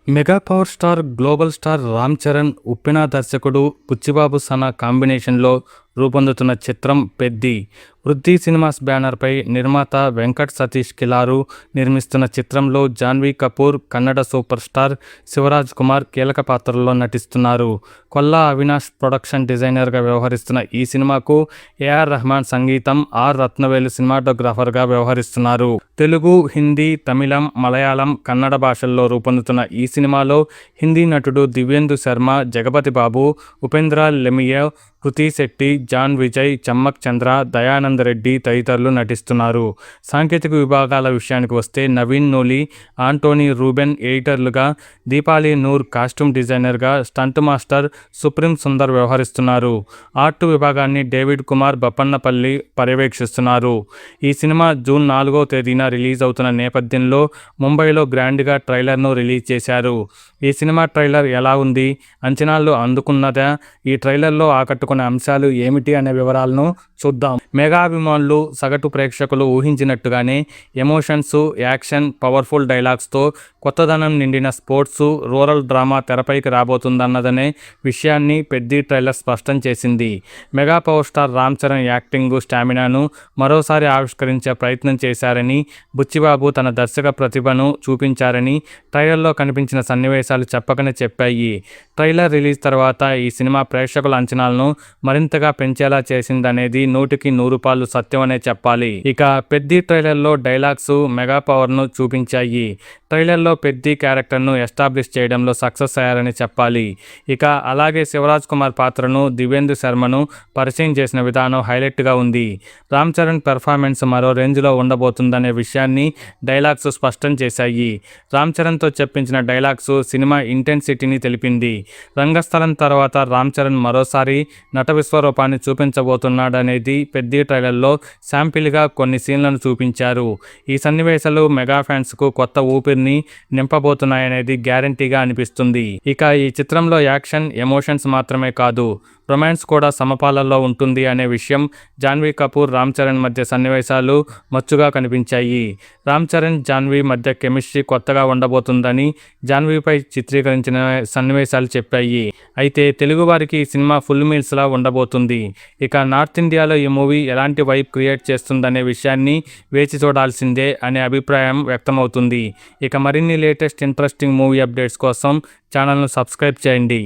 Mega power star global star Ram Charan, Uppena దర్శకుడు బుచ్చిబాబు సనా కాంబినేషన్లో రూపొందుతున్న చిత్రం పెద్ది. వృద్ధి సినిమాస్ బ్యానర్పై నిర్మాత వెంకట్ సతీష్ కిలారు నిర్మిస్తున్న చిత్రంలో జాన్వీ కపూర్, కన్నడ సూపర్ స్టార్ శివరాజ్ కుమార్ కీలక పాత్రల్లో నటిస్తున్నారు. కొల్లా అవినాష్ ప్రొడక్షన్ డిజైనర్గా వ్యవహరిస్తున్న ఈ సినిమాకు ఏఆర్ రెహమాన్ సంగీతం, ఆర్ రత్నవేలు సినిమాటోగ్రాఫర్గా వ్యవహరిస్తున్నారు. తెలుగు, హిందీ, తమిళం, మలయాళం, కన్నడ భాషల్లో రూపొందుతున్న ఈ సినిమాలో హిందీ నటుడు దివ్యేందు శర్మ, జగపతి బాబు, ఉపేంద్ర లెమియే, కృతి శెట్టి, జాన్ విజయ్, చమ్మక్ చంద్ర, దయానంద్ రెడ్డి తదితరులు నటిస్తున్నారు. సాంకేతిక విభాగాల విషయానికి వస్తే నవీన్ నూలి, ఆంటోనీ రూబెన్ ఎడిటర్లుగా, దీపాలి నూర్ కాస్ట్యూమ్ డిజైనర్గా, స్టంట్ మాస్టర్ సుప్రీం సుందర్ వ్యవహరిస్తున్నారు. ఆర్ట్ విభాగాన్ని డేవిడ్ కుమార్ బప్పన్నపల్లి పర్యవేక్షిస్తున్నారు. ఈ సినిమా జూన్ 4వ తేదీన రిలీజ్ అవుతున్న నేపథ్యంలో ముంబైలో గ్రాండ్గా ట్రైలర్ను రిలీజ్ చేశారు. ఈ సినిమా ట్రైలర్ ఎలా ఉంది, అంచనాలు అందుకున్నదా, ఈ ట్రైలర్లో ఆకట్టుకునే అంశాలు ఏమిటి అనే వివరాలను చూద్దాం. మెగా అభిమానులు, సగటు ప్రేక్షకులు ఊహించినట్టుగానే ఎమోషన్స్, యాక్షన్, పవర్ఫుల్ డైలాగ్స్తో కొత్తదనం నిండిన స్పోర్ట్స్, రూరల్ డ్రామా తెరపైకి రాబోతుందన్నదనే విషయాన్ని పెద్ది ట్రైలర్ స్పష్టం చేసింది. Mega power star Ram Charan acting స్టామినాను మరోసారి ఆవిష్కరించే ప్రయత్నం చేశారని, బుచ్చిబాబు తన దర్శక ప్రతిభను చూపించారని ట్రైలర్లో కనిపించిన సన్నివేశాలు చెప్పకనే చెప్పాయి. ట్రైలర్ రిలీజ్ తర్వాత ఈ సినిమా ప్రేక్షకుల అంచనాలను మరింతగా పెంచేలా చేసిందనేది 100కి 100 సత్యమనే చెప్పాలి. ఇక పెద్ది ట్రైలర్లో డైలాగ్స్ మెగా పవర్ను చూపించాయి. ట్రైలర్లో పెద్ది క్యారెక్టర్ను ఎస్టాబ్లిష్ చేయడంలో సక్సెస్ అయ్యారని చెప్పాలి. ఇక అలాగే శివరాజ్ కుమార్ పాత్రను దివ్యేందు శర్మను పరిచయం చేసిన విధానం హైలైట్గా ఉంది. రామ్ చరణ్ పెర్ఫార్మెన్స్ మరో రేంజ్లో ఉండబోతుందనే విషయాన్ని డైలాగ్స్ స్పష్టం చేశాయి. రామ్ చరణ్తో చెప్పించిన డైలాగ్స్ సినిమా ఇంటెన్సిటీని తెలిపింది. రంగస్థలం తర్వాత రామ్ చరణ్ మరోసారి నట విశ్వరూపాన్ని చూపించబోతున్నాడనేది పెద్ది ట్రైలర్లో శాంపిల్గా కొన్ని సీన్లను చూపించారు. ఈ సన్నివేశాలు మెగా ఫ్యాన్స్కు కొత్త ఊపిరిని నింపబోతున్నాయనేది గ్యారంటీగా అనిపిస్తుంది. ఇక ఈ చిత్రంలో యాక్షన్, ఎమోషన్స్ మాత్రమే కాదు, రొమాన్స్ కూడా సమపాలల్లో ఉంటుంది అనే విషయం జాన్వీ కపూర్, రామ్ చరణ్ మధ్య సన్నివేశాలు మచ్చుగా కనిపించాయి. రామ్ చరణ్, జాన్వీ మధ్య కెమిస్ట్రీ కొత్తగా ఉండబోతుందని జాన్వీపై చిత్రీకరించిన సన్నివేశాలు చెప్పాయి. అయితే తెలుగు వారికి ఈ సినిమా ఫుల్ మీల్స్లా ఉండబోతుంది. ఇక నార్త్ ఇండియాలో ఈ మూవీ ఎలాంటి వైబ్ క్రియేట్ చేస్తుందనే విషయాన్ని వేచి చూడాల్సిందే అనే అభిప్రాయం వ్యక్తమవుతుంది. ఇక మరిన్ని లేటెస్ట్ ఇంట్రెస్టింగ్ మూవీ అప్డేట్స్ కోసం ఛానల్ను సబ్స్క్రైబ్ చేయండి.